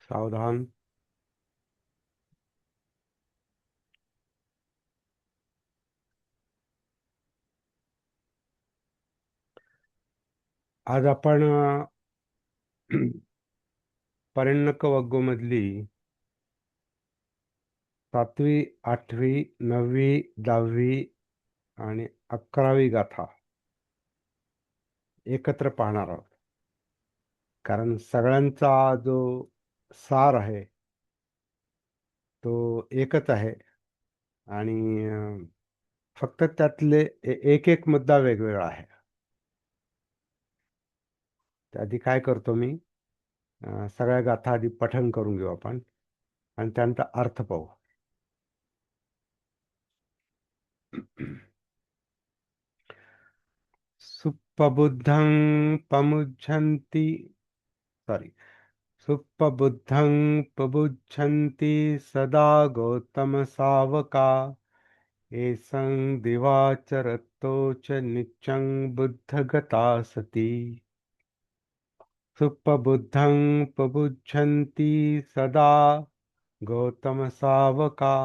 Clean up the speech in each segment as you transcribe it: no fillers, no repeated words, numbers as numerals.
सावधान. आज आपण पर्यन्नक वग्गोमधली 7वी, 8वी, 9वी, 10वी आणि 11वी गाथा एकत्र पाहणार आहोत. कारण सगळ्यांचा जो सार आहे तो एकच आहे आणि फक्त त्यातले एक एक मुद्दा वेगवेगळा आहे. त्याआधी काय करतो मी, सगळ्या गाथा आधी पठण करून घेऊ आपण आणि त्यांचा अर्थ पाहू. सुप्पबुद्धं पमुच्छन्ति, सॉरी, सुप्पबुद्धं पबुच्छन्ति सदा गौतम सावका, येषं दिवाचरतो च नित्यं बुद्धगता सती. सुप्पबुद्धं पबुच्छन्ति सदा गौतम सावका,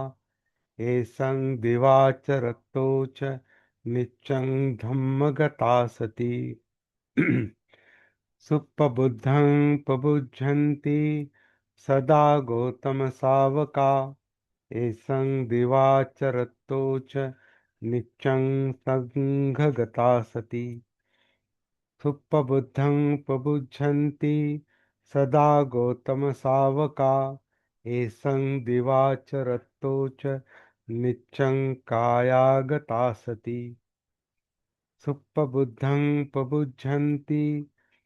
येषं दिवाचरतो च नित्यं धम्मगता सती. सुप्पबुद्धं पबुच्छन्ति सदा गौतम सावका, येषं दिवाचरतो च नित्यं संघगता सती. सुप्पबुद्धं पबुच्छन्ति सदा गौतम सावका, येषं दिवाचरतो च नित्यं कायागता सती. सुप्पबुद्धं पबुच्छन्ति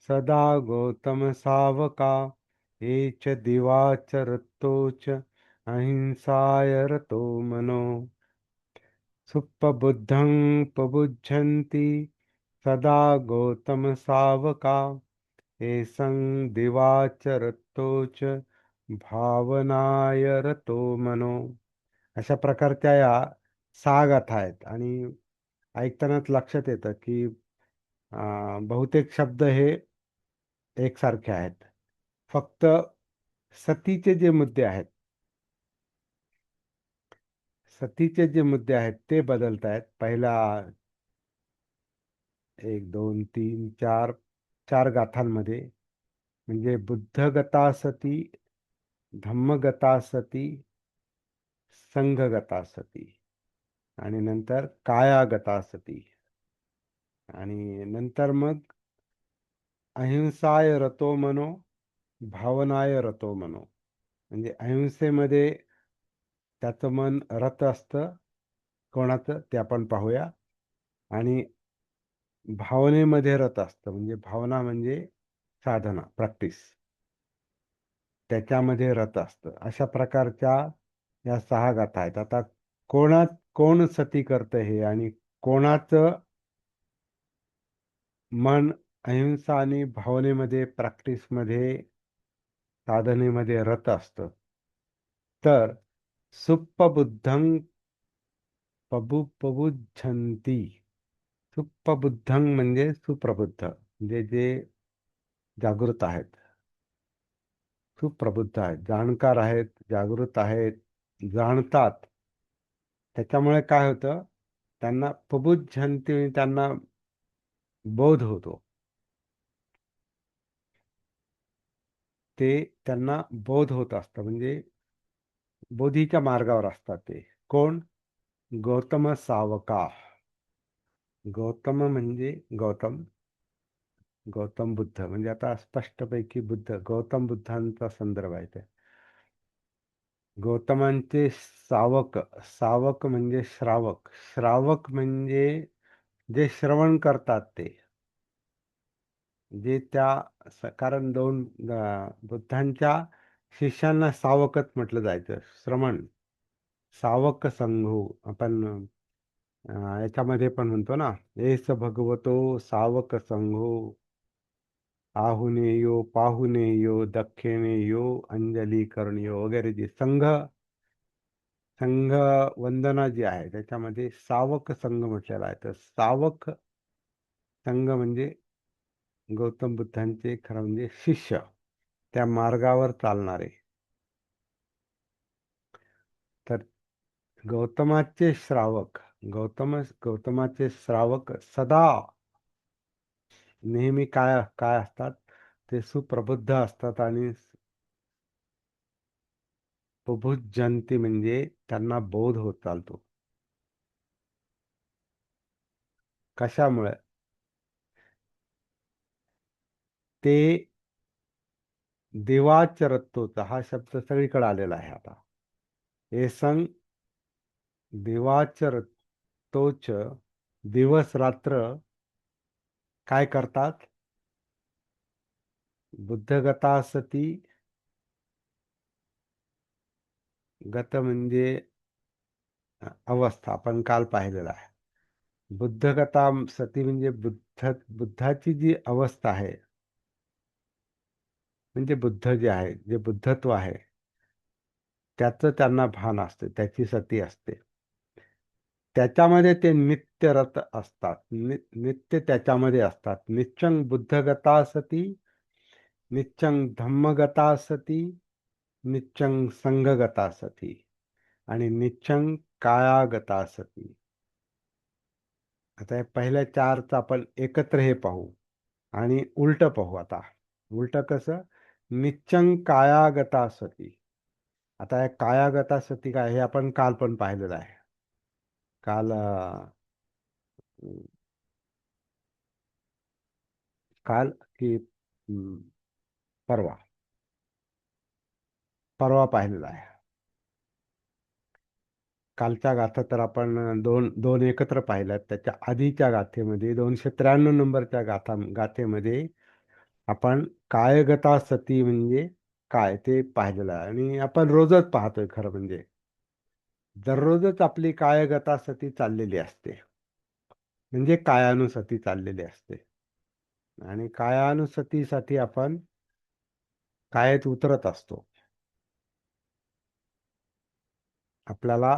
सदा गौतम सावका, ये च दिवाचरतो च अहिंसाय रतो मनो. सुप्पबुद्धं पबुच्छन्ति सदा गौतम सावका, येषं दिवाचरतो च भावनाय रतो मनो. अशा प्रकारच्या या 6 गाथा आहेत आणि ऐकतानाच लक्षात येतं की बहुतेक शब्द हे एकसारखे आहेत. फक्त सतीचे जे मुद्दे आहेत, सतीचे जे मुद्दे आहेत ते बदलत आहेत. पहिला 1, 2, 3, 4 4 गाथांमध्ये, म्हणजे बुद्धगता सती, धम्मगता सती, संघगता सती आणि नंतर कायागता सती आणि नंतर मग अहिंसाय रतो मनो, भावनाय रतो मनो. म्हणजे अहिंसेमध्ये त्याचं मन रत असतं, कोणाचं ते आपण पाहूया. आणि भावनेमध्ये रत असतं, म्हणजे भावना म्हणजे साधना, प्रॅक्टिस, त्याच्यामध्ये रत असतं. अशा प्रकारच्या या 6 गाथा आहेत. आता कोण सती करतं हे आणि कोणाचं मन अहिंसा आणि भावनेमध्ये, प्रॅक्टिसमध्ये, साधनेमध्ये रत असतं. तर सुप्पबुद्धं पबुच्छन्ति. सुप्पबुद्धं म्हणजे सुप्रबुद्ध, म्हणजे जे जागृत आहेत, सुप्रबुद्ध आहेत, जाणकार आहेत, जागृत आहेत, जाणतात. त्याच्यामुळे काय होतं, त्यांना पबुच्छन्ति, त्यांना बोध होतो. ते त्यांना बोध होत असतं, म्हणजे बोधीच्या मार्गावर असतात ते. कोण? गौतम सावका. गौतम म्हणजे गौतम, गौतम बुद्ध म्हणजे आता स्पष्टपैकी बुद्ध, गौतम बुद्धांचा संदर्भ आहे ते. गौतमांचे सावक, सावक म्हणजे श्रावक, श्रावक म्हणजे जे श्रवण करतात ते, जे त्या कारण दोन बुद्धांच्या शिष्यांना सावकच म्हटलं जायचं. श्रवण, सावक संघो आपण याच्यामध्ये पण म्हणतो ना, एस भगवतो सावक संघो, आहुनेयो पाहुनेयो दक्षिणेयो अंजली करणियो वगैरे, जे संघ वंदना जी आहे त्याच्यामध्ये सावक संघ म्हटलेला आहे. तर सावक संघ म्हणजे गौतम बुद्धांचे खरं म्हणजे शिष्य, त्या मार्गावर चालणारे. गौतमाचे श्रावक गौतमाचे श्रावक सदा नेहमी काय काय असतात? ते सुप्रबुद्ध असतात आणि बुभुजंती म्हणजे त्यांना बोध होत चालतो. कशामुळे? ते दिवाचरत्तोचा हा शब्द सगळीकडे आलेला आहे आता. एसंग दिवाचरतोच दिवस रात्र काय करतात? बुद्धगता सती. गत म्हणजे अवस्था, आपण काल पाहिलेला आहे. बुद्धगता सती म्हणजे बुद्धाची जी अवस्था आहे, म्हणजे बुद्ध जे आहे, जे बुद्धत्व आहे, त्याचं त्यांना भान असते, त्याची सती असते. त्याच्यामध्ये ते नित्यरत असतात. नित्य त्याच्यामध्ये असतात. निच्चंग बुद्धगता सती, निच्चंग धम्मगता सती, निच्चंग संघगता सती आणि निच्चंग कायागता सती. आता या पहिल्या चारचं आपण एकत्र हे पाहू आणि उलट पाहू आता. उलट कसं? निच्चंग कायागता सती. आता या कायागता सती काय, हे आपण काल पण पाहिलेलं आहे. काल काल की परवा परवा पाहिलेला आहे. कालच्या गाथा तर आपण दोन दोन एकत्र पाहिल्यात. त्याच्या आधीच्या गाथेमध्ये 293 नंबरच्या गाथेमध्ये आपण कायगता सती म्हणजे काय ते पाहिलेलं आहे. आणि आपण रोजच पाहतोय खरं म्हणजे. दररोजच आपली कायगता सती चाललेली असते, म्हणजे कायानुसती चाललेली असते. आणि कायानुसतीसाठी आपण कायेत उतरत असतो. आपल्याला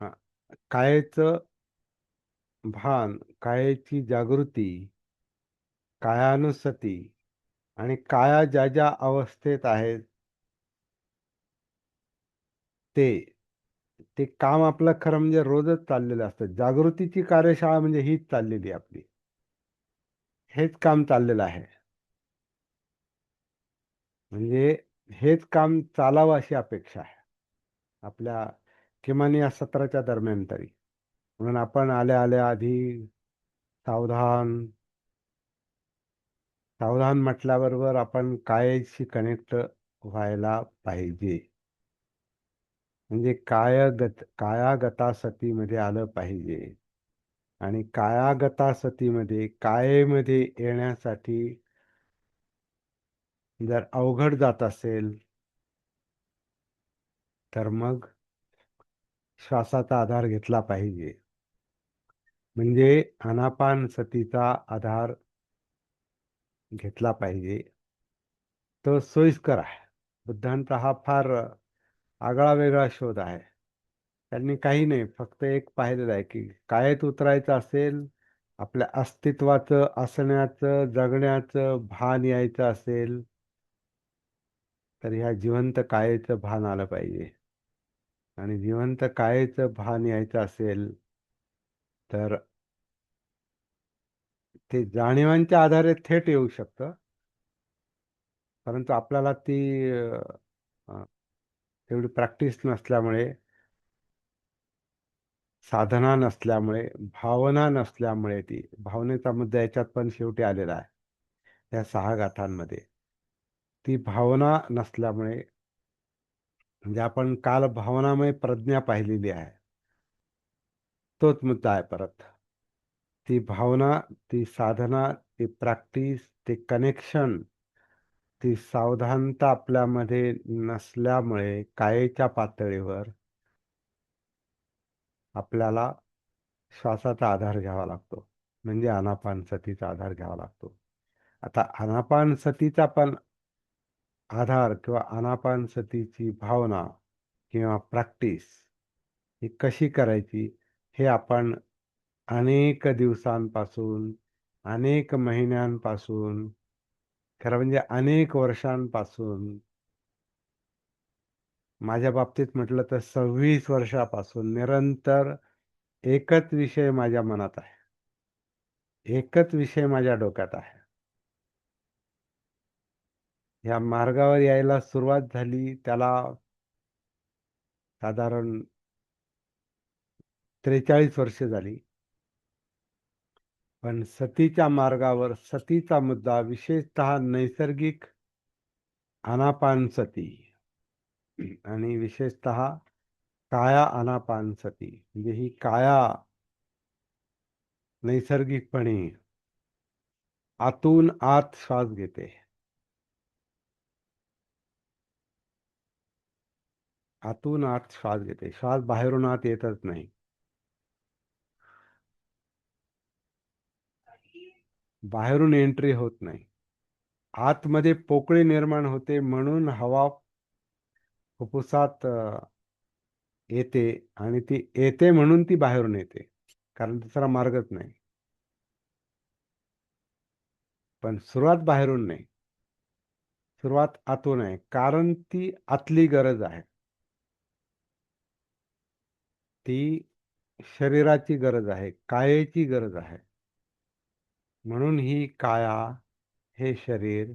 अ, कायेचं भान, कायेची जागृती, कायानुसती आणि काया ज्या ज्या अवस्थेत आहेत ते ते काम आपलं खरं म्हणजे रोजच चाललेलं असतं. जागृतीची कार्यशाळा म्हणजे हीच चाललेली आहे आपली. हेच काम चाललेलं आहे. म्हणजे हेच काम चालावं अशी अपेक्षा आहे आपल्या, किमान या सत्राच्या दरम्यान तरी. म्हणून आपण आल्या आल्या आधी सावधान सावधान म्हटल्याबरोबर आपण कायशी कनेक्ट व्हायला पाहिजे. म्हणजे कायागता सतीमध्ये आलं पाहिजे. आणि कायागता सतीमध्ये कायेमध्ये येण्यासाठी जर अवघड जात असेल तर मग श्वासाचा आधार घेतला पाहिजे. म्हणजे आनापान सतीचा आधार घेतला पाहिजे. तो सोयीस्कर आहे. बुद्धांचा हा फार आगळा वेगळा शोध आहे. त्यांनी काही नाही, फक्त एक पाहिलेलं आहे की कायेत उतरायचं असेल, आपल्या अस्तित्वाचं, असण्याचं, जगण्याचं भान यायचं असेल तर ह्या जिवंत कायेचं भान आलं पाहिजे. आणि जिवंत कायेचं भान यायचं असेल तर ते जाणीवांच्या आधारे थेट येऊ शकतं. परंतु आपल्याला ती अ, तेवढी प्रॅक्टिस नसल्यामुळे, साधना नसल्यामुळे, भावना नसल्यामुळे, ती भावनेचा मुद्दा याच्यात पण शेवटी आलेला आहे या 6 गाथांमध्ये. ती भावना नसल्यामुळे, म्हणजे आपण काल भावनामय प्रज्ञा पाहिलेली आहे, तोच मुद्दा आहे परत. ती भावना, ती साधना, ती प्रॅक्टिस, ते कनेक्शन, ती सावधानता आपल्यामध्ये नसल्यामुळे कायेच्या पातळीवर आपल्याला श्वासाचा आधार घ्यावा लागतो. म्हणजे आनापानसतीचा आधार घ्यावा लागतो. आता आनापानसतीचा पण आधार किंवा आनापानसतीची भावना किंवा प्रॅक्टिस ही कशी करायची, हे आपण अनेक दिवसांपासून, अनेक महिन्यांपासून, खरं म्हणजे अनेक वर्षांपासून माझ्या बाबतीत म्हटलं तर 26 वर्षापासून निरंतर एकच विषय माझ्या मनात आहे. एकच विषय माझ्या डोक्यात आहे. ह्या मार्गावर यायला सुरुवात झाली त्याला साधारण 43 वर्ष झाली. पण सतीच्या मार्गावर सतीचा मुद्दा विशेषतः नैसर्गिक आनापानसती आणि विशेषतः काया आनापानसती म्हणजे ही काया नैसर्गिकपणे आतून आत श्वास घेते. आतून आत श्वास घेते. श्वास बाहेरून आत येतच नाही. बाहेरून एंट्री होत नाही. आतमध्ये पोकळी निर्माण होते म्हणून हवा फुफ्फुसात येते आणि ती येते म्हणून ती बाहेरून येते. कारण दुसरा मार्गच नाही. पण सुरुवात बाहेरून नाही. सुरुवात आतून आहे. कारण ती आतली गरज आहे. ती शरीराची गरज आहे. कायेची गरज आहे. म्हणून ही काया, हे शरीर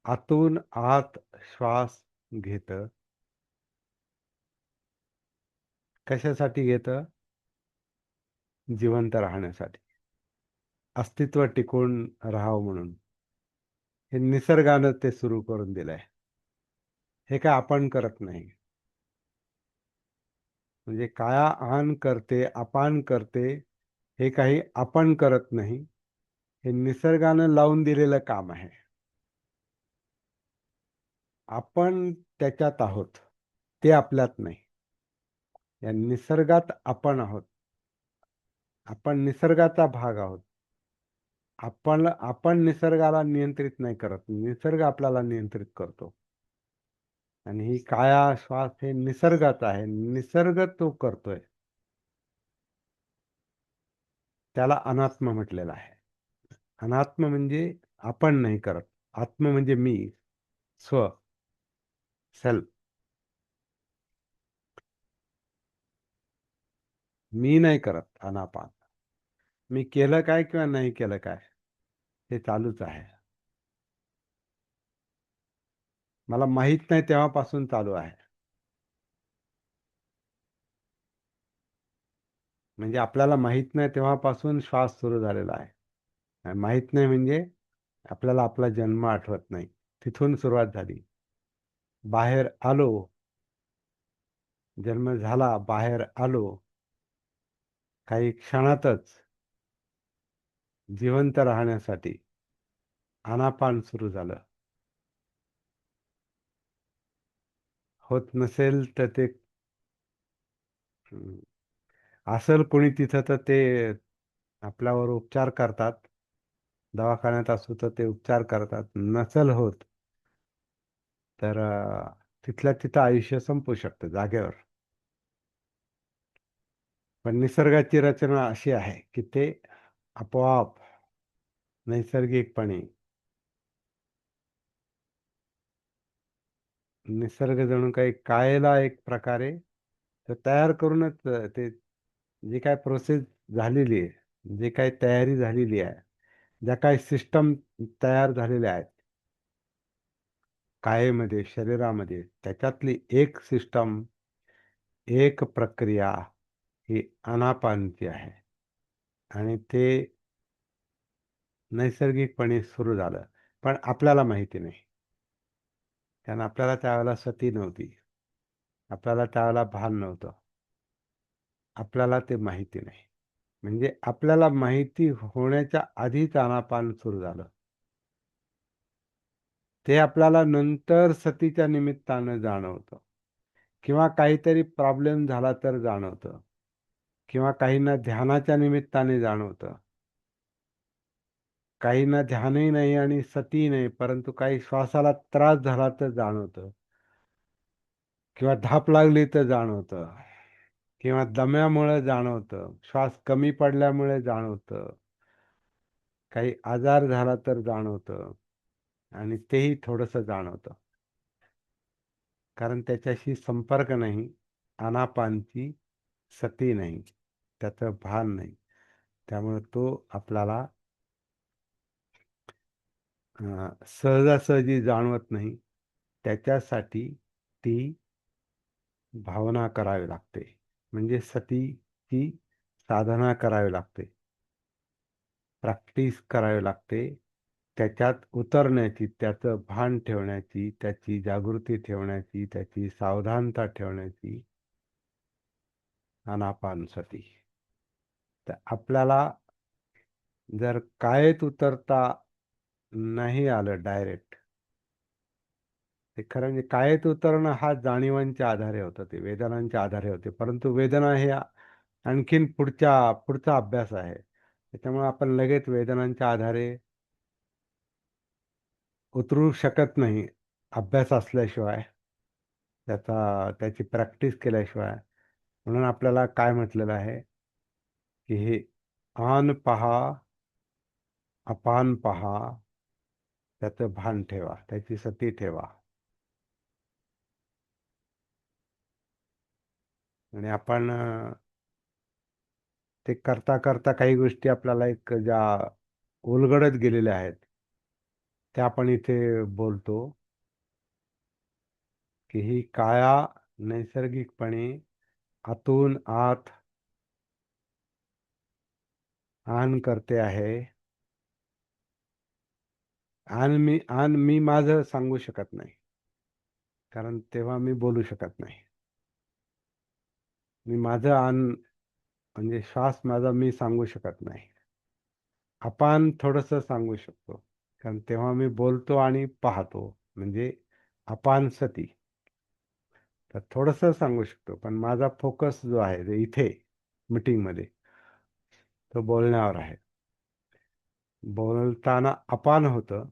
आतून आत श्वास घेतं. कशासाठी घेतं? जिवंत राहण्यासाठी. अस्तित्व टिकून राहावं म्हणून. हे निसर्गानं ते सुरू करून दिलंय. हे काय आपण करत नाही. म्हणजे काया आन करते, अपान करते, हे काही आपण करत नाही. हे निसर्गानं लावून दिलेलं काम आहे. आपण त्याच्यात आहोत. ते आपल्यात नाही. या निसर्गात आपण आहोत. आपण निसर्गाचा भाग आहोत. आपण निसर्गाला नियंत्रित नाही करत. निसर्ग आपल्याला नियंत्रित करतो. आणि ही काया श्वास हे निसर्गाचा आहे. निसर्ग तो करतोय. त्याला अनात्म म्हटलेलं आहे. अनात्म म्हणजे आपण नाही करत. आत्म म्हणजे मी, स्व, सेल्फ. मी नाही करत अनापान. मी केलं काय किंवा नाही केलं काय हे चालूच आहे. मला माहित नाही तेव्हापासून चालू आहे. म्हणजे आपल्याला माहित नाही तेव्हापासून श्वास सुरू झालेला आहे. आणि माहित नाही म्हणजे आपल्याला आपला जन्म आठवत नाही. तिथून सुरुवात झाली. बाहेर आलो, जन्म झाला, बाहेर आलो, काही क्षणातच जिवंत राहण्यासाठी आनापान सुरू झालं. होत नसेल तर ते असेल कोणी तिथं तर ते आपल्यावर उपचार करतात. दवाखान्यात असू तर ते उपचार करतात. नसेल होत तर तिथल्या तिथं आयुष्य संपू शकतं जागेवर. पण निसर्गाची रचना अशी आहे की ते आपोआप नैसर्गिकपणे निसर्ग जणू काही कायला एक प्रकारे तर तयार करूनच ते जी काय प्रोसेस झालेली आहे, जी काही तयारी झालेली आहे, ज्या काही सिस्टम तयार झालेल्या आहेत कायेमध्ये, शरीरामध्ये, त्याच्यातली एक सिस्टम, एक प्रक्रिया ही आनापानची आहे. आणि ते नैसर्गिकपणे सुरू झालं. पण आपल्याला माहिती नाही. कारण आपल्याला त्यावेळेला सती नव्हती. आपल्याला त्यावेळेला भान नव्हतं. आपल्याला ते माहिती नाही. म्हणजे आपल्याला माहिती होण्याच्या आधीच आनापान सुरू झालं. ते आपल्याला नंतर सतीच्या निमित्तानं जाणवतं. किंवा काहीतरी प्रॉब्लेम झाला तर जाणवतं. किंवा काहींना ध्यानाच्या निमित्ताने जाणवतं. काहींना ध्यानही नाही आणि सतीही नाही, परंतु काही श्वासाला त्रास झाला तर जाणवतं. किंवा धाप लागली तर जाणवतं. किंवा दम्यामुळे जाणवतं. श्वास कमी पडल्यामुळे जाणवतं. काही आजार झाला तर जाणवतं. आणि तेही थोडंसं जाणवतं. कारण त्याच्याशी संपर्क नाही, आनापानची सती नाही, त्याचं भान नाही. त्यामुळे तो आपल्याला सहजासहजी जाणवत नाही. त्याच्यासाठी ती भावना करावी लागते, म्हणजे सतीची साधना करावी लागते, प्रॅक्टिस करावी लागते. त्याच्यात उतरण्याची, त्याचं भान ठेवण्याची, त्याची जागृती ठेवण्याची, त्याची सावधानता ठेवण्याची आनापानसती. तर आपल्याला जर कायेत उतरता नाही आलं डायरेक्ट, ते खरं म्हणजे कायेत उतरणं हा जाणीवांच्या आधारे होतं, ते वेदनांच्या आधारे होते. परंतु वेदना हे आणखीन पुढचा अभ्यास आहे. त्याच्यामुळे आपण लगेच वेदनांच्या आधारे उतरू शकत नाही, अभ्यास असल्याशिवाय, त्याची प्रॅक्टिस केल्याशिवाय. म्हणून आपल्याला काय म्हटलेलं आहे की हे आन पहा, अपान पहा, त्याचं भान ठेवा, त्याची सती ठेवा. आणि आपण ते करता करता काही गोष्टी आपल्याला एक ज्या उलगडत गेलेल्या आहेत, त्या आपण इथे बोलतो की ही काया नैसर्गिकपणे आतून आत आन करते आहे. मी माझं सांगू शकत नाही, कारण तेव्हा मी बोलू शकत नाही. मी माझं म्हणजे श्वास माझा मी सांगू शकत नाही. अपान थोडस सांगू शकतो, कारण तेव्हा मी बोलतो आणि पाहतो, म्हणजे अपान सती. तर थोडस सांगू शकतो, पण माझा फोकस जो आहे ते इथे मीटिंग मध्ये, तो बोलण्यावर आहे. बोलताना अपान होतं,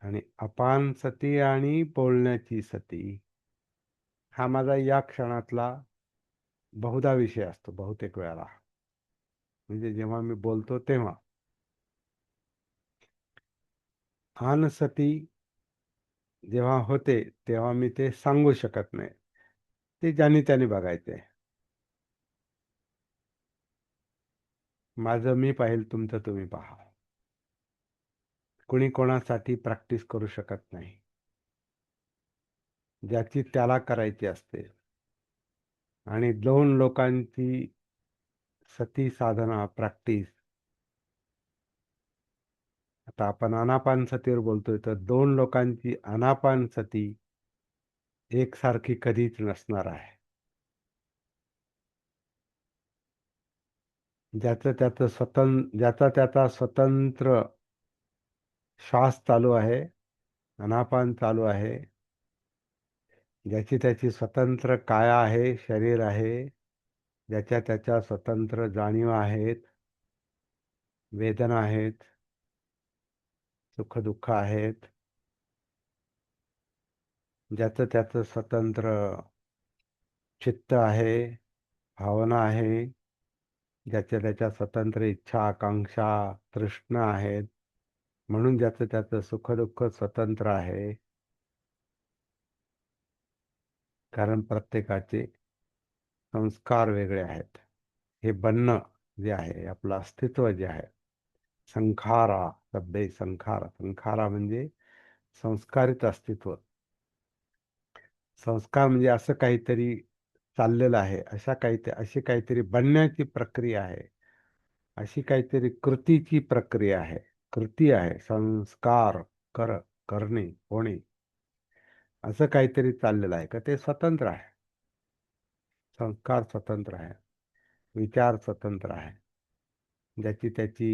आणि अपान सती आणि बोलण्याची सती हा माझा या क्षणातला बहुधा विषय असतो, बहुतेक वेळाला. म्हणजे जेव्हा मी बोलतो तेव्हा आन सती जेव्हा होते, तेव्हा मी ते सांगू शकत नाही. ते ज्यानी त्याने बघायचंय. माझं मी पाहिल, तुमचं तुम्ही पहा. कुणी कोणासाठी प्रॅक्टिस करू शकत नाही. ज्याची त्याला करायची असते. आणि दोन लोकांची सती साधना प्रॅक्टिस, आता आपण आनापान सतीवर बोलतोय, तर दोन लोकांची आनापान सती एकसारखी कधीच नसणार आहे. ज्याचा त्याचा स्वतंत्र श्वास चालू आहे, आनापान चालू आहे, ज्याची त्याची स्वतंत्र काया आहे, शरीर आहे, ज्याच्या त्याच्या स्वतंत्र जाणीवा आहेत, वेदना आहेत, सुखदुःख आहेत, ज्याचं त्याचं स्वतंत्र चित्त आहे, भावना आहे, ज्याच्या त्याच्या स्वतंत्र इच्छा, आकांक्षा, तृष्णा आहेत. म्हणून ज्याचं त्याचं सुखदुःख स्वतंत्र आहे. कारण प्रत्येकाचे संस्कार वेगळे आहेत. हे बनणं जे आहे, आपलं अस्तित्व जे आहे, संखारा शब्दे संखारा, संखारा म्हणजे संस्कारित अस्तित्व. संस्कार म्हणजे असं काहीतरी चाललेलं आहे, अशी काहीतरी बनण्याची प्रक्रिया आहे, अशी काहीतरी कृतीची प्रक्रिया आहे. कृती आहे, संस्कार, करणे, होणे, असं काहीतरी चाललेलं आहे का ते स्वतंत्र आहे. संस्कार स्वतंत्र आहे, विचार स्वतंत्र आहे. ज्याची त्याची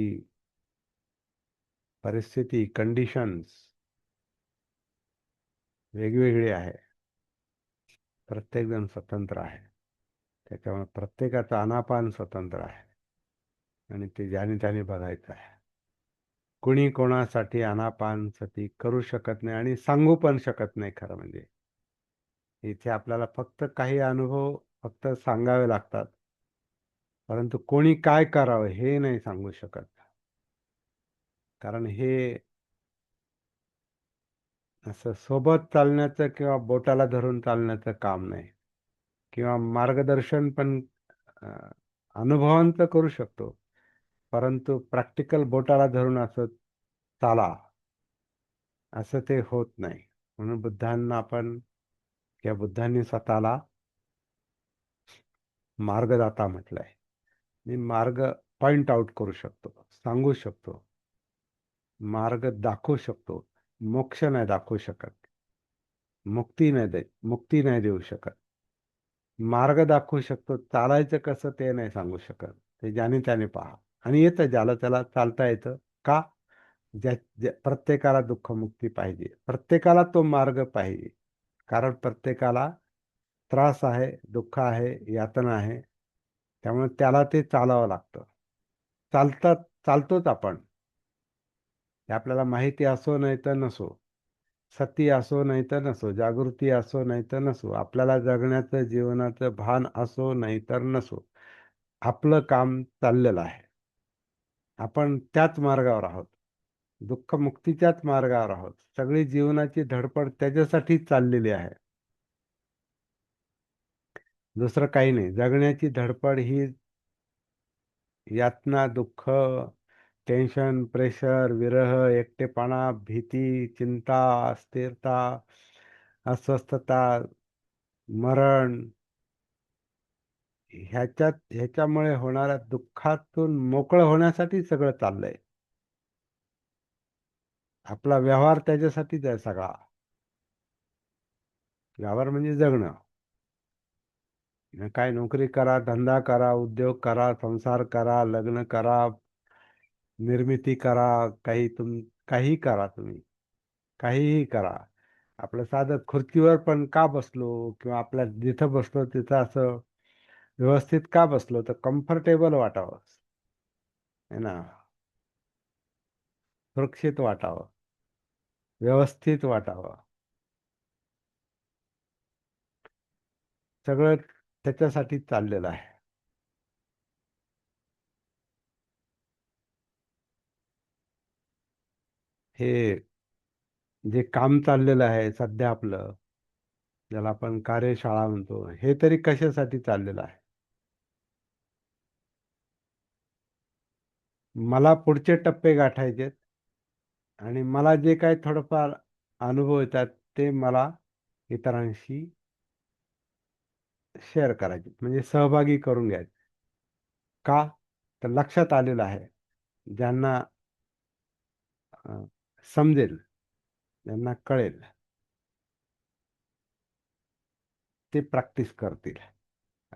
परिस्थिती, कंडिशन्स वेगवेगळी आहे. प्रत्येकजण स्वतंत्र आहे. त्याच्यामुळे प्रत्येकाचं आनापान स्वतंत्र आहे, आणि ते ज्याने त्याने बघायचं आहे. कुणी कोणासाठी आनापान सती करू शकत नाही, आणि सांगू पण शकत नाही. खरं म्हणजे इथे आपल्याला फक्त काही अनुभव फक्त सांगावे लागतात, परंतु कोणी काय करावं हे नाही सांगू शकत. कारण हे असं सोबत चालण्याचं किंवा बोटाला धरून चालण्याचं काम नाही. किंवा मार्गदर्शन पण अ, अनुभवांचं करू शकतो. परंतु प्रॅक्टिकल बोटाला धरून असं चाला, असं ते होत नाही. म्हणून बुद्धांना आपण किंवा बुद्धांनी स्वतःला मार्गदाता म्हटलंय. मी मार्ग पॉइंट आउट करू शकतो, सांगू शकतो, मार्ग दाखवू शकतो. मोक्ष नाही दाखवू शकत, मुक्ती नाही देऊ शकत. मार्ग दाखवू शकतो, चालायचं कसं ते नाही सांगू शकत. ते ज्याने त्याने पहा. आणि येतं ज्याला त्याला चालता येतं. का? प्रत्येकाला दुःखमुक्ती पाहिजे, प्रत्येकाला तो मार्ग पाहिजे. कारण प्रत्येकाला त्रास आहे, दुःख आहे, यातना आहे. त्यामुळे त्याला ते चालावं लागतं. चालतात चालतोच आपण. हे आपल्याला माहिती असो नाही तर नसो, सती असो नाही तर नसो, जागृती असो नाही तर नसो, आपल्याला जगण्याचं जीवनाचं भान असो नाही तर नसो, आपलं काम चाललेलं आहे. आपण त्याच मार्गावर आहोत. दुःखमुक्तीच्याच मार्गावर आहोत. सगळी जीवनाची धडपड त्याच्यासाठीच चाललेली आहे. दुसरं काही नाही. जगण्याची धडपड ही यातना, दुःख, टेन्शन, प्रेशर, विरह, एकटेपणा, भीती, चिंता, अस्थिरता, अस्वस्थता, मरण, ह्याच्यामुळे होणाऱ्या दुःखातून मोकळं होण्यासाठी सगळं चाललंय. आपला व्यवहार त्याच्यासाठीच आहे सगळा. व्यवहार म्हणजे जगणं. काय नोकरी करा, धंदा करा, उद्योग करा, संसार करा, लग्न करा, निर्मिती करा, काही करा तुम्ही. काहीही करा. आपलं साधं खुर्चीवर पण का बसलो किंवा आपल्या जिथं बसलो तिथं असं व्यवस्थित का बसलो, तर कम्फर्टेबल वाटावं, है ना, सुरक्षित वाटावं, व्यवस्थित वाटावं. सगळं त्याच्यासाठी चाललेलं आहे. हे जे काम चाललेलं आहे सध्या आपलं, ज्याला आपण कार्यशाळा म्हणतो, हे तरी कशासाठी चाललेलं आहे? मला पुढचे टप्पे गाठायचे आणि मला जे काही थोडंफार अनुभव येतात ते मला इतरांशी शेअर करायचे, म्हणजे सहभागी करून घ्यायचे. का? तर लक्षात आलेलं आहे, ज्यांना अ, समजेल, ज्यांना कळेल, ते प्रॅक्टिस करतील.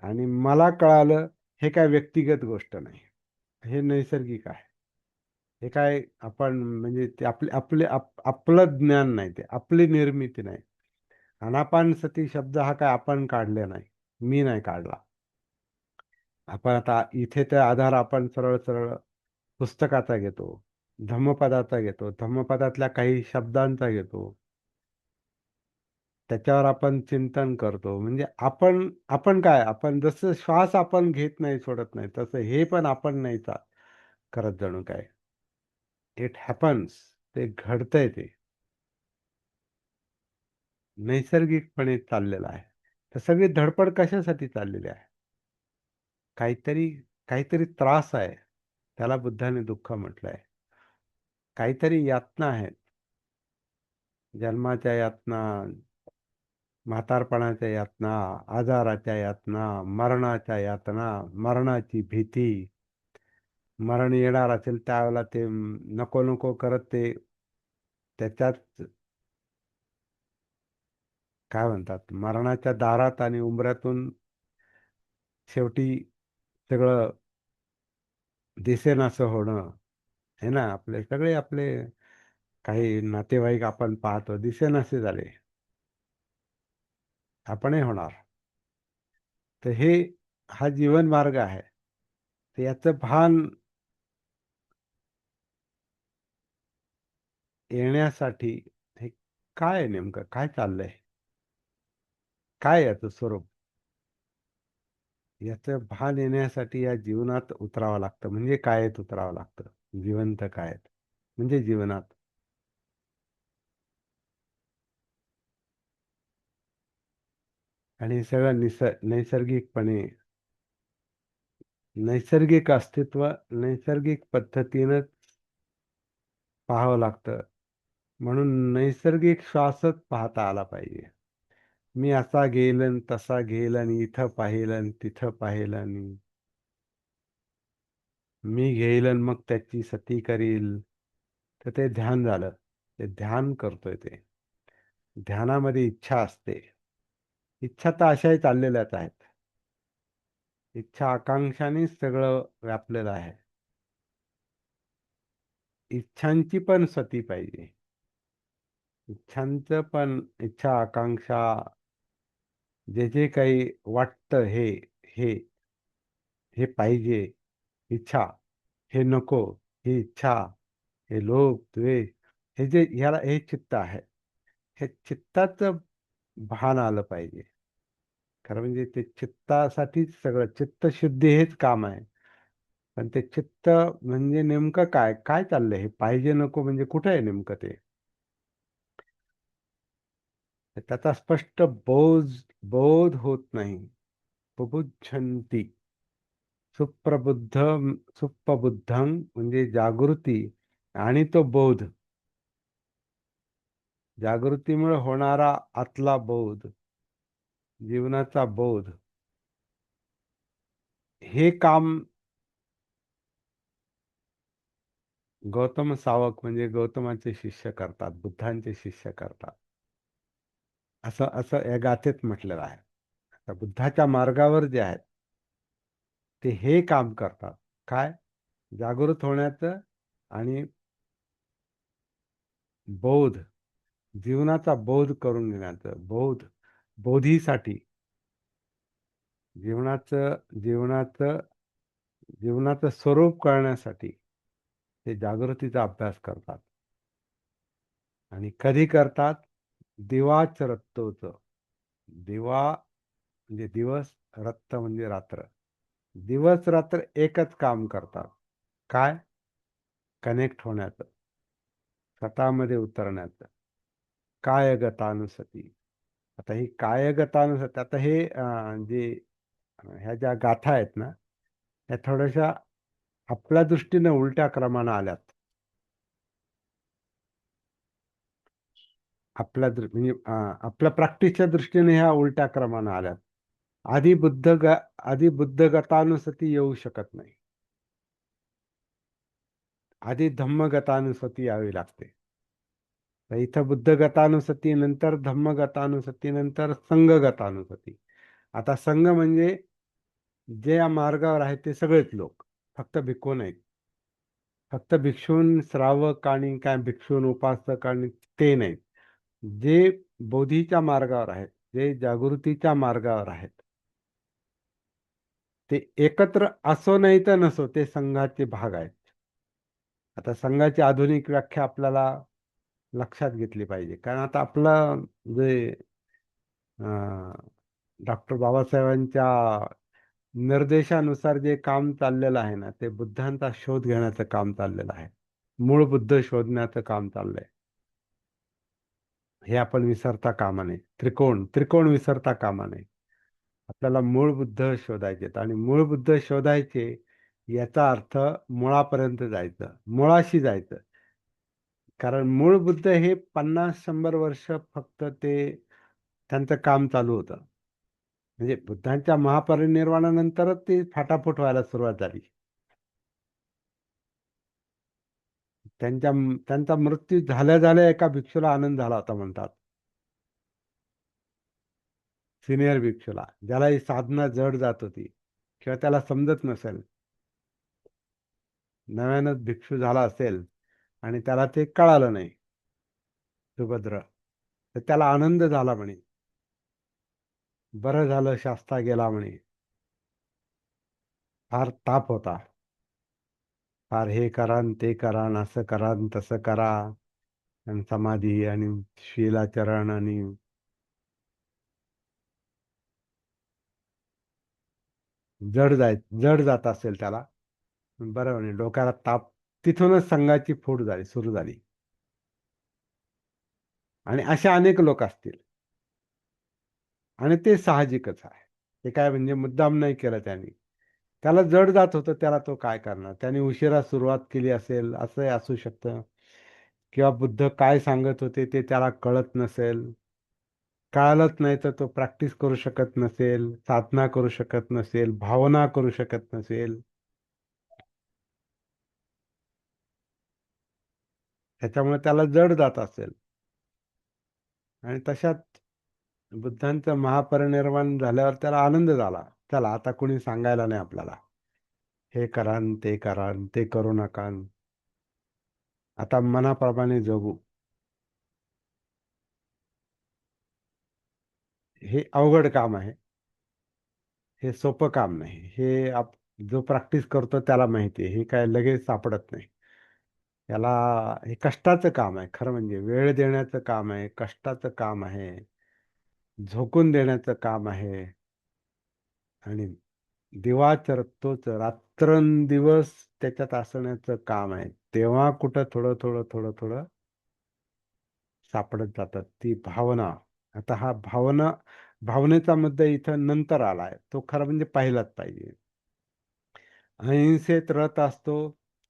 आणि मला कळालं, हे काय व्यक्तिगत गोष्ट नाही, हे नैसर्गिक आहे. हे काय आपण म्हणजे ते आपलं ज्ञान नाही, ते आपली निर्मिती नाही. आनापानसती शब्द हा काय आपण काढले नाही, मी नाही काढला. आपण आता इथे ते आधार आपण सरळ सरळ पुस्तकाचा घेतो, धम्मपदाचा घेतो, धम्मपदातल्या काही शब्दांचा घेतो, त्याच्यावर आपण चिंतन करतो. म्हणजे आपण काय, आपण जसं श्वास आपण घेत नाही, सोडत नाही, तसं हे पण आपण नाही करत जणू काय. इट हॅपन्स, ते घडतंय, ते नैसर्गिकपणे चाललेलं आहे. तर सगळी धडपड कशासाठी चाललेली आहे? काहीतरी काहीतरी त्रास आहे. त्याला बुद्धाने दुःख म्हटलंय. काहीतरी यातना आहेत. जन्माच्या यातना, म्हातारपणाच्या यातना, आजाराच्या यातना, मरणाच्या यातना, मरणाची भीती. मरण येणार असेल त्यावेळेला ते नको नको करत ते त्याच्यात काय म्हणतात, मरणाच्या दारात आणि उंबऱ्यातून शेवटी सगळं दिसेनासं होणं. हे ना, आपले काही नातेवाईक आपण पाहतो दिसेनासे झाले. आपणही होणार. तर हा जीवन मार्ग आहे. तर याचं भान येण्यासाठी हे काय आहे, नेमकं काय चाललंय, काय याचं स्वरूप, याचं भान येण्यासाठी या जीवनात उतरावं लागतं. म्हणजे कायेत उतरावं लागतं, जिवंत कायेत, म्हणजे जीवनात. आणि हे सगळं नैसर्गिकपणे, नैसर्गिक अस्तित्व नैसर्गिक पद्धतीनंच पाहावं लागतं. म्हणून नैसर्गिक श्वासच पाहता आला पाहिजे. मी असा घेईल तसा घेईल आणि इथं पाहिलं आणि तिथं पाहिलं आणि मी घेईल आणि मग त्याची सती करील. तर ते ध्यान झालं. ते ध्यान करतोय ते. ध्यानामध्ये इच्छा असते. इच्छा तर अशाही चाललेल्याच आहेत. इच्छा आकांक्षानेच सगळं व्यापलेलं आहे. इच्छांची पण सती पाहिजे. इच्छांचं पण, इच्छा आकांक्षा, जे जे काही वाटतं हे हे पाहिजे, इच्छा, हे नको, ही इच्छा, हे लोभ द्वेष, हे जे ह्याला हे चित्त आहे. हे चित्ताचं भान आलं पाहिजे. खरं म्हणजे ते चित्तासाठीच सगळं, चित्तशुद्धी हेच काम आहे. पण ते चित्त म्हणजे नेमकं काय काय चाललंय, हे पाहिजे नको म्हणजे कुठं आहे नेमकं ते. त्याचा स्पष्ट बोध होत नाही. बुबुध्झन्ति. सुप्रबुद्धम म्हणजे जागृती, आणि तो बोध, जागृतीमुळे होणारा आतला बोध, जीवनाचा बोध, हे काम गौतम सावक म्हणजे गौतमाचे शिष्य करतात, बुद्धांचे शिष्य करतात. असं असं या गाथेत म्हटलेलं आहे. आता बुद्धाच्या मार्गावर जे आहेत ते हे काम करतात. काय? जागृत होण्याचं आणि बोध, जीवनाचा बोध करून घेण्याचं, बोधीसाठी, जीवनाचं जीवनाचं जीवनाचं स्वरूप कळण्यासाठी ते जागृतीचा अभ्यास करतात. आणि कधी करतात? दिवाच रत्तोच. दिवा म्हणजे दिवस, रत्त म्हणजे रात्र. दिवस रात्र एकच काम करतात. काय? कनेक्ट होण्याचं, स्वतःमध्ये उतरण्याचं. कायगतानुसती. आता ही कायगतानुसती, आता हे जे ह्या ज्या गाथा आहेत ना, त्या थोड्याशा आपल्या दृष्टीने उलट्या क्रमानं आल्यात. म्हणजे आपल्या प्रॅक्टिसच्या दृष्टीने ह्या उलट्या क्रमानं आल्यात. आधी आधी बुद्धगतानुसती येऊ शकत नाही. आधी धम्मगतानुसती यावी लागते. तर इथं बुद्धगतानुसती, नंतर धम्मगतानुसती, नंतर संघगतानुसती. आता संघ म्हणजे जे या मार्गावर आहेत ते सगळेच लोक, फक्त भिक्खू नाहीत. फक्त भिक्षून श्रावक आणि काय भिक्षून उपासक आणि ते नाहीत. जे बोधीच्या मार्गावर आहेत, जे जागृतीच्या मार्गावर आहेत, ते एकत्र असो नाही तर नसो, ते संघाचे भाग आहेत. आता संघाची आधुनिक व्याख्या आपल्याला लक्षात घेतली पाहिजे. कारण आता आपलं जे डॉक्टर बाबासाहेबांच्या निर्देशानुसार जे काम चाललेलं आहे ना, ते बुद्धांचा शोध घेण्याचं काम चाललेलं आहे. मूळ बुद्ध शोधण्याचं काम चाललंय. हे आपण विसरता कामा नये. त्रिकोण विसरता कामा नये. आपल्याला मूळ बुद्ध शोधायचे, आणि मूळ बुद्ध शोधायचे याचा अर्थ मुळापर्यंत जायचं, मुळाशी जायचं. कारण मूळ बुद्ध हे 50-100 वर्ष फक्त ते त्यांचं काम चालू होतं. म्हणजे बुद्धांच्या महापरिनिर्वाणानंतरच ती फाटाफूट व्हायला सुरुवात झाली. त्यांच्या त्यांचा मृत्यू झाल्या झाल्या एका भिक्षूला आनंद झाला होता म्हणतात. सिनियर भिक्षूला, ज्याला ही साधना जड जात होती किंवा त्याला समजत नसेल, नव्यानच भिक्षू झाला असेल आणि त्याला ते कळालं नाही, सुभद्र, तर त्याला आनंद झाला म्हणे. बरं झालं शास्ता गेला म्हणे. फार ताप होता. फार हे करा न ते करा न असं करा न तसं करा, आणि समाधी आणि शिलाचरण आणि जड जात असेल त्याला. बरं म्हणे, डोक्याला ताप. तिथूनच संघाची फूट झाली, सुरू झाली. आणि असे अनेक लोक असतील. आणि ते साहजिकच आहे. ते काय म्हणजे मुद्दाम नाही केलं त्यांनी. त्याला जड जात होतं, त्याला तो काय करणार? त्याने उशिरा सुरुवात केली असेल, असंही असू शकतं. किंवा बुद्ध काय सांगत होते ते त्याला कळत नसेल. कळालंच नाही तर तो प्रॅक्टिस करू शकत नसेल, साधना करू शकत नसेल, भावना करू शकत नसेल. त्याच्यामुळे त्याला जड जात असेल. आणि तशात बुद्धांचं महापरिनिर्वाण झाल्यावर त्याला आनंद झाला. चला आता कोणी सांगायला नाही आपल्याला, हे करा न ते करा न ते करू नका न. आता मनाप्रमाणे जगू. हे अवघड काम आहे. हे सोपं काम नाही. हे जो प्रॅक्टिस करतो त्याला माहिती आहे. हे काय लगेच सापडत नाही. याला हे कष्टाचं काम आहे. खरं म्हणजे वेळ देण्याचं काम आहे, कष्टाचं काम आहे, झोकून देण्याचं काम आहे. आणि दिवा तोच रात्रंदिवस त्याच्यात असण्याचं काम आहे. तेव्हा कुठं थोडं थोडं थोडं थोडं सापडत जातात ती भावना. आता हा भावनेचा मुद्दा इथं नंतर आलाय. तो खरं म्हणजे पाहिलाच पाहिजे. अहिंसेत रत असतो,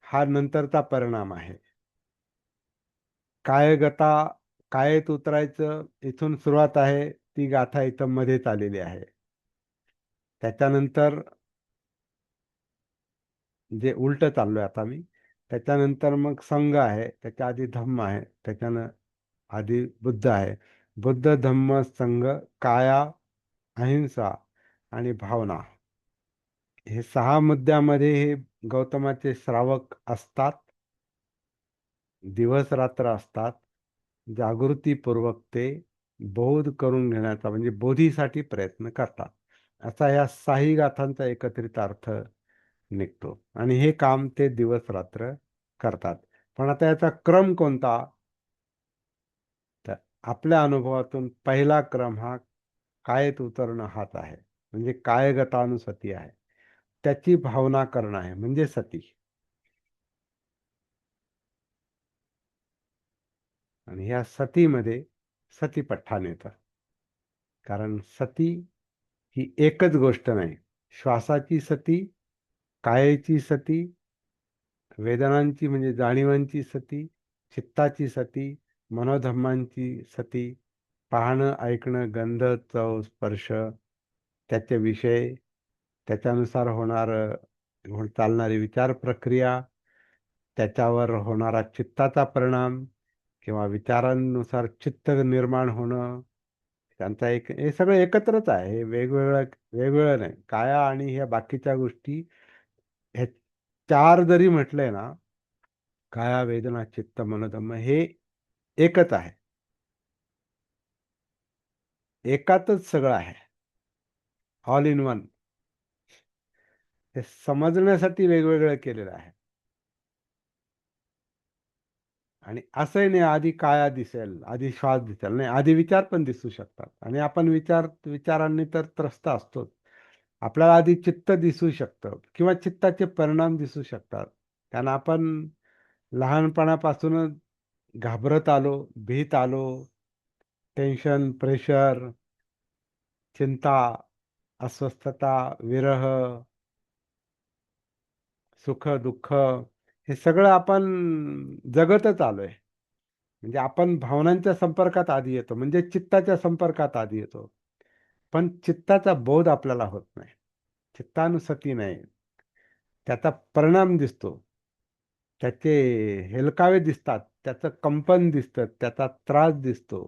हा नंतरचा परिणाम आहे. कायगता कायेत उतरायचं इथून सुरुवात आहे. ती गाथा इथं मध्येच आलेली आहे. त्याच्यानंतर जे उलट चाललोय आता मी, त्याच्यानंतर मग संघ आहे, त्याच्या आधी धम्म आहे, त्याच्यानं आधी बुद्ध आहे. बुद्ध, धम्म, संघ, काया, अहिंसा आणि भावना, हे 6 मुद्द्यामध्ये हे गौतमाचे श्रावक असतात. दिवस रात्र असतात. जागृतीपूर्वक ते बोध करून घेण्याचा म्हणजे बोधीसाठी प्रयत्न करतात. असा या 6ही गाथांचा एकत्रित अर्थ निघतो आणि हे काम ते दिवस रात्र करतात. पण आता याचा क्रम कोणता? तर आपल्या अनुभवातून पहिला क्रम हा कायेत उतरणं हाच आहे. म्हणजे कायगतानुसती आहे. त्याची भावना करणं आहे म्हणजे सती. आणि ह्या सतीमध्ये सतीपठ्ठाण येतं. कारण सती ही एकच गोष्ट नाही. श्वासाची सती, कायेची सती, वेदनांची म्हणजे जाणीवांची सती, चित्ताची सती, मनोधम्मांची सती, पाहणं, ऐकणं, गंध, चव, स्पर्श, त्याचे विषय, त्याच्यानुसार चालणारी विचार प्रक्रिया, त्याच्यावर होणारा चित्ताचा परिणाम किंवा विचारांनुसार चित्त निर्माण होणं, त्यांचा एक हे सगळं एकत्रच आहे. हे वेगवेगळं वेगवेगळं नाही. काया आणि ह्या बाकीच्या गोष्टी, हे 4 जरी म्हटलंय ना, काया, वेदना, चित्त, मनोधम्म हे एकच आहे. एकातच सगळं आहे. All in one. हे समजण्यासाठी वेगवेगळं केलेलं आहे. आणि असंही नाही आधी काया दिसेल, आधी श्वास दिसेल. नाही, आधी विचार पण दिसू शकतात. आणि आपण विचारांनी तर त्रस्त असतोच. आपल्याला आधी चित्त दिसू शकतं किंवा चित्ताचे परिणाम दिसू शकतात. कारण आपण लहानपणापासूनच घाबरत आलो, भीत आलो, टेन्शन, प्रेशर, चिंता, अस्वस्थता, विरह, सुख, दुःख, हे सगळं आपण जगतच आलोय. म्हणजे आपण भावनांच्या संपर्कात आधी येतो, म्हणजे चित्ताच्या संपर्कात आधी येतो. पण चित्ताचा बोध आपल्याला होत नाही. चित्तानुसती नाही. त्याचा परिणाम दिसतो. त्याचे हेलकावे दिसतात. त्याचं कंपन दिसतं. त्याचा त्रास दिसतो.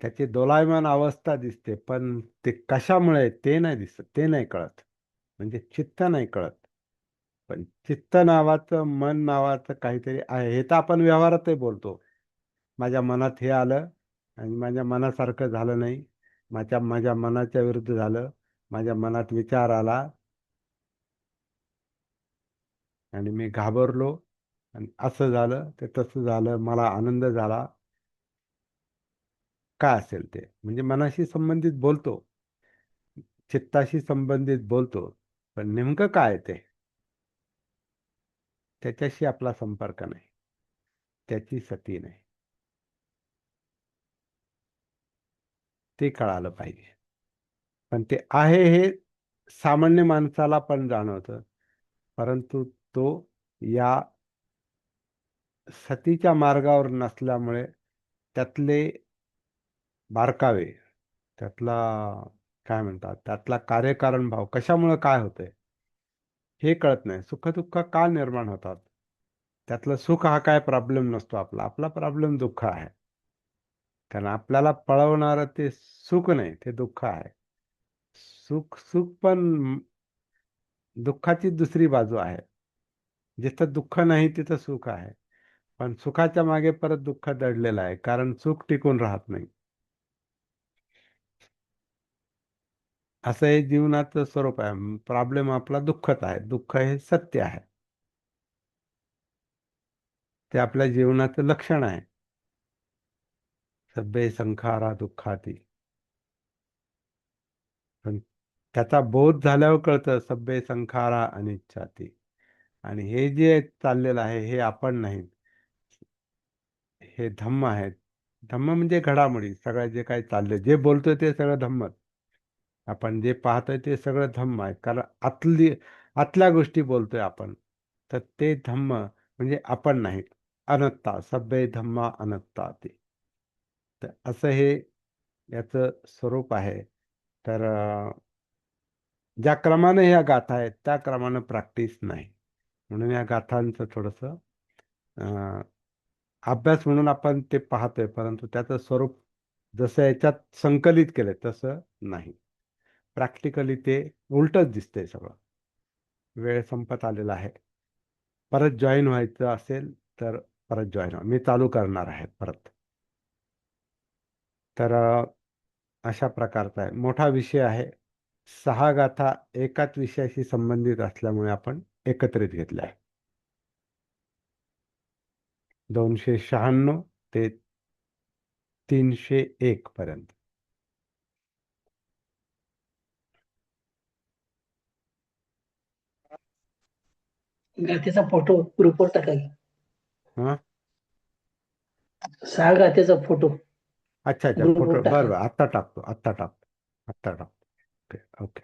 त्याची दोलायमान अवस्था दिसते. पण ते कशामुळे ते नाही दिसत. ते नाही कळत. म्हणजे चित्त नाही कळत. पण चित्त नावाचं, मन नावाचं काहीतरी आहे. हे तर आपण व्यवहारातही बोलतो. माझ्या मनात हे आलं आणि माझ्या मनासारखं झालं नाही. माझ्या माझ्या मनाच्या विरुद्ध झालं. माझ्या मनात विचार आला आणि मी घाबरलो आणि असं झालं, ते तसं झालं, मला आनंद झाला. काय असेल ते. म्हणजे मनाशी संबंधित बोलतो, चित्ताशी संबंधित बोलतो. पण नेमकं काय ते? त्याच्याशी आपला संपर्क नाही. त्याची सती नाही. ते कळालं पाहिजे. पण ते आहे हे सामान्य माणसाला पण जाणवतं, परंतु तो या सतीच्या मार्गावर नसल्यामुळे त्यातले बारकावे, त्यातला काय म्हणतात, त्यातला कार्यकारण भाव कशामुळे काय होतंय हे कळत नाही. सुखदुःख का निर्माण होतात? त्यातलं सुख हा काय प्रॉब्लेम नसतो आपला, आपला प्रॉब्लेम दुःख आहे. कारण आपल्याला पळवणारं ते सुख नाही, ते दुःख आहे. सुख सुख पण दुःखाची दुसरी बाजू आहे. जिथं दुःख नाही तिथं सुख आहे. पण सुखाच्या मागे परत दुःख दडलेलं आहे, कारण सुख टिकून राहत नाही. असं हे जीवनाचं स्वरूप आहे. प्रॉब्लेम आपला दुःखच आहे. दुःख हे सत्य आहे. ते आपल्या जीवनाचं लक्षण आहे. सब्बे संखारा दुःखाती. पण त्याचा बोध झाल्यावर कळतं सब्बे संखारा अनिच्छाती. आणि हे जे चाललेलं आहे हे आपण नाही, हे धम्म आहे. धम्म म्हणजे घडामोडी, सगळं जे काही चाललंय, जे बोलतोय ते सगळं धम्मच. आपण जे पाहतोय ते सगळं धम्म आहे. कारण आतल्या गोष्टी बोलतोय आपण, तर ते धम्म म्हणजे आपण नाही. अनत्ता, सब्बे धम्मा अनत्ता ते. तर असं हे याचं स्वरूप आहे. तर ज्या क्रमाने ह्या गाथा आहेत त्या क्रमानं प्रॅक्टिस नाही. म्हणून या गाथांचं थोडंसं अभ्यास म्हणून आपण ते पाहतोय, परंतु त्याचं स्वरूप जसं याच्यात संकलित केलंय तसं नाही. प्रॅक्टिकली ते उलटच दिसतंय सगळं. वेळ संपत आलेला आहे. परत जॉईन व्हायचं असेल तर परत जॉईन व्हा. मी चालू करणार आहे परत. तर अशा प्रकारचा आहे, मोठा विषय आहे. 6 गाथा एकाच विषयाशी संबंधित असल्यामुळे आपण एकत्रित घेतल्या आहे. 296 ते 301 पर्यंत. गाथेचा फोटो ग्रुपवर टाका की. हा, 6 गाथेचा फोटो अच्छा अच्छा, फोटो ग्रुपवर बरं टाका. बरं, आत्ता टाकतो, आत्ता टाकतो, आत्ता टाकतो. Okay okay.